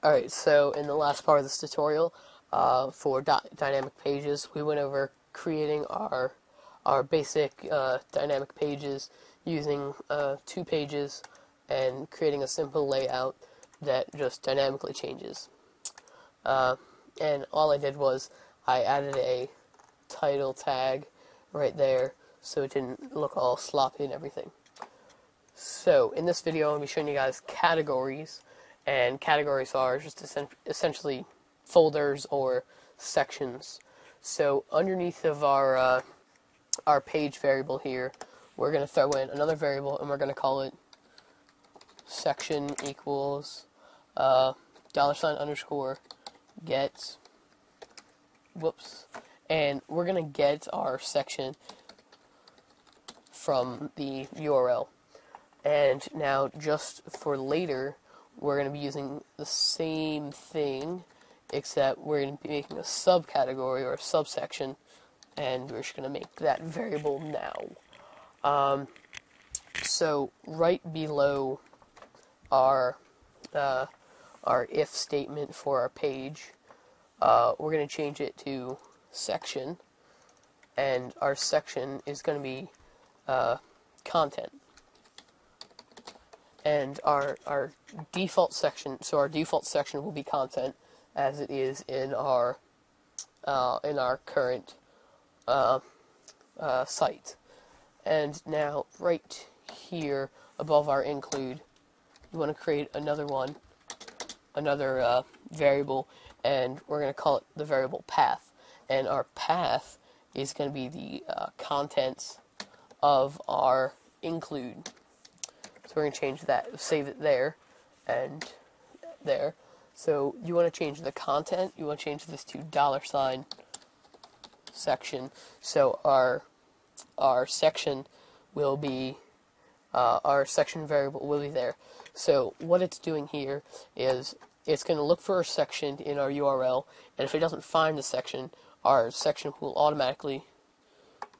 Alright, so in the last part of this tutorial, for dynamic pages, we went over creating our basic dynamic pages using 2 pages and creating a simple layout that just dynamically changes. And all I did was I added a title tag right there so it didn't look all sloppy and everything. So in this video, I'm going to be showing you guys categories, and categories are just essentially folders or sections. So underneath of our page variable here, we're going to throw in another variable, and we're going to call it section equals $_ get, and we're going to get our section from the URL. And now, just for later, we're going to be using the same thing, except we're going to be making a subcategory or a subsection, and we're just going to make that variable now. So right below our if statement for our page, we're going to change it to section, and our section is going to be content. And our default section, so our default section will be content, as it is in our current site. And now, right here above our include, we want to create another one, another variable, and we're going to call it the variable path. And our path is going to be the contents of our include. So we're going to change that, save it there, and there. So you want to change the content, you want to change this to $ section. So our section will be, our section variable will be there. So what it's doing here is it's going to look for a section in our URL, and if it doesn't find the section, our section will automatically,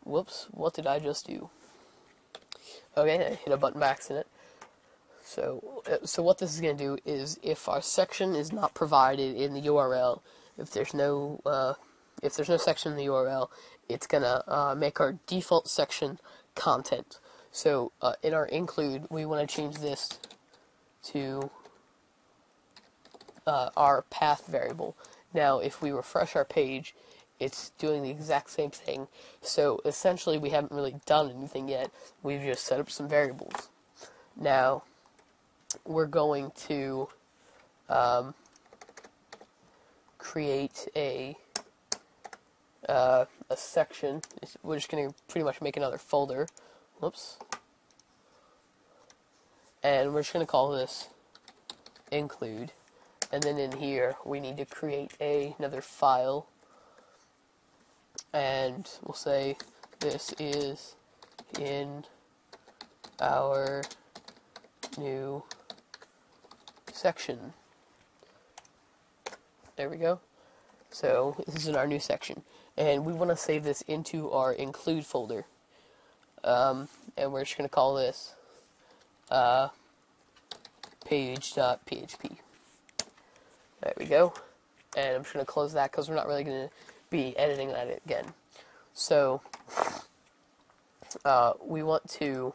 whoops, what did I just do? Okay, I hit a button by accident. So what this is going to do is, if our section is not provided in the URL, if there's no section in the URL, it's going to make our default section content. So in our include, we want to change this to our path variable. Now, if we refresh our page, it's doing the exact same thing. So essentially, we haven't really done anything yet. We've just set up some variables. Now, we're going to create a section. We're just going to pretty much make another folder. Whoops. And we're just going to call this include. And then in here, we need to create another file. And we'll say this is in our new section. There we go. So this is in our new section, and we want to save this into our include folder. And we're just going to call this page.php. There we go. And I'm just going to close that because we're not really going to be editing that again. So we want to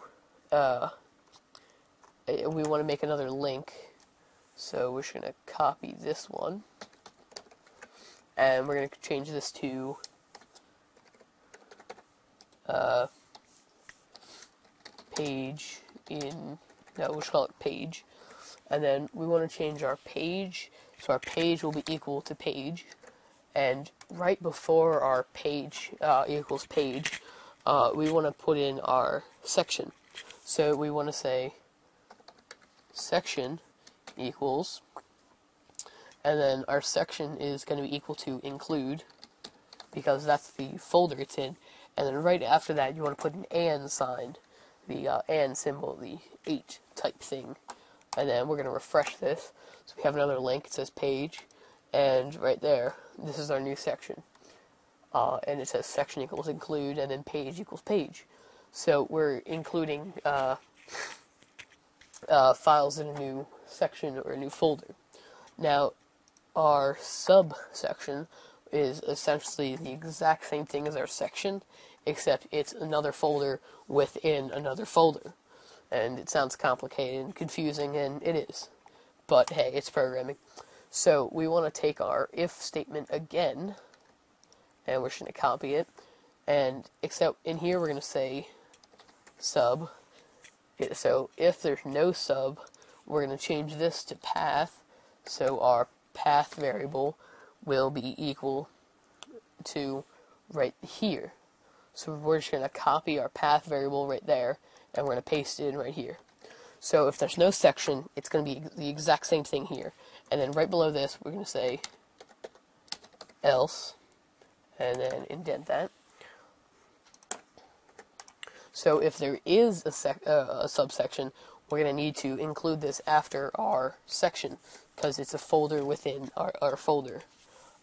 make another link. So we're just going to copy this one, and we're going to change this to page in, no, we'll just call it page. And then we want to change our page, so our page will be equal to page. And right before our page equals page, we want to put in our section. So we want to say section equals, and then our section is going to be equal to include, because that's the folder it's in. And then right after that, you want to put an and sign, the and symbol, the 8 type thing. And then we're going to refresh this. So we have another link. It says page, and right there, this is our new section. And it says section equals include, and then page equals page. So we're including files in a new section or a new folder. Now, our subsection is essentially the exact same thing as our section, except it's another folder within another folder. And it sounds complicated and confusing, and it is. But hey, it's programming. So we want to take our if statement again, and we're just going to copy it. And except in here we're going to say sub. So if there's no sub, we're going to change this to path. So our path variable will be equal to right here. So we're just going to copy our path variable right there, and we're going to paste it in right here. So if there's no section, it's going to be the exact same thing here. And then right below this, we're going to say else, and then indent that. So if there is a subsection, we're going to need to include this after our section, because it's a folder within our folder.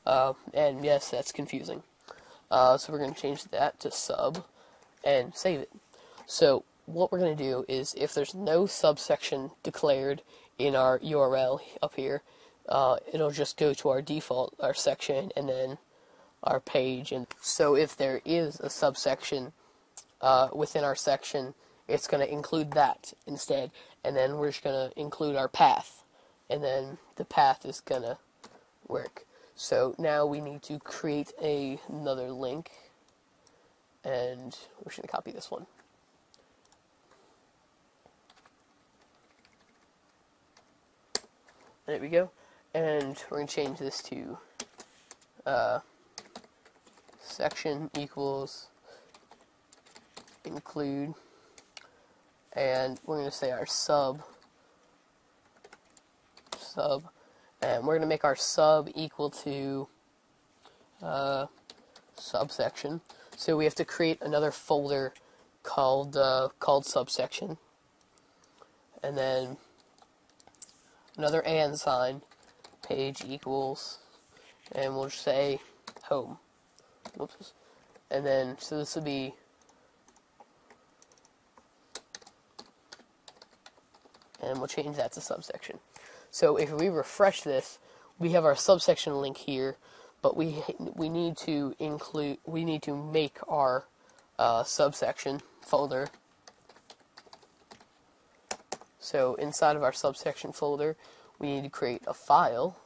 And yes, that's confusing. So we're going to change that to sub and save it. So what we're going to do is, if there's no subsection declared in our URL up here, it'll just go to our default, our section, and then our page. And so if there is a subsection within our section, it's going to include that instead, and then we're just going to include our path, and then the path is going to work. So now we need to create another link, and we're just going to copy this one. There we go. And we're going to change this to section equals include, and we're going to say our sub, and we're going to make our sub equal to subsection. So we have to create another folder called subsection, and then another and sign, page equals, and we'll just say home. Whoops. And then, so this will be and we'll change that to subsection. So if we refresh this, we have our subsection link here, but we need to make our subsection folder. So inside of our subsection folder, we need to create a file,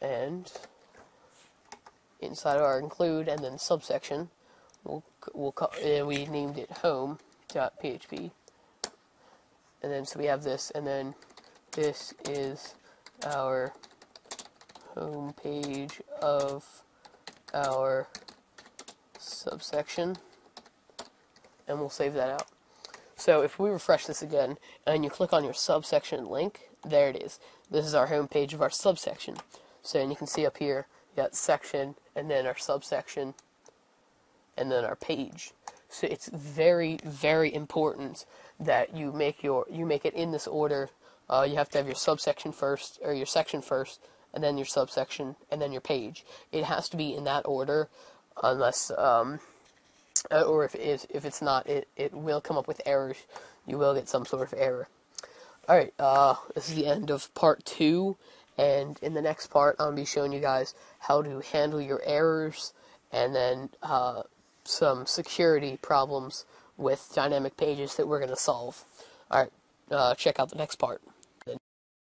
and inside of our include and then subsection, we named it home.php. And then so we have this, and then this is our home page of our subsection, and we'll save that out. So if we refresh this again, and you click on your subsection link, there it is. This is our home page of our subsection. So and you can see up here, you got section, and then our subsection, and then our page. So it's very, very important that you make it in this order. You have to have your subsection first, or your section first, and then your subsection, and then your page. It has to be in that order, unless or if it's not, it will come up with errors. You will get some sort of error. Alright, this is the end of part 2, and in the next part, I'll be showing you guys how to handle your errors, and then some security problems with dynamic pages that we're going to solve. Alright, check out the next part.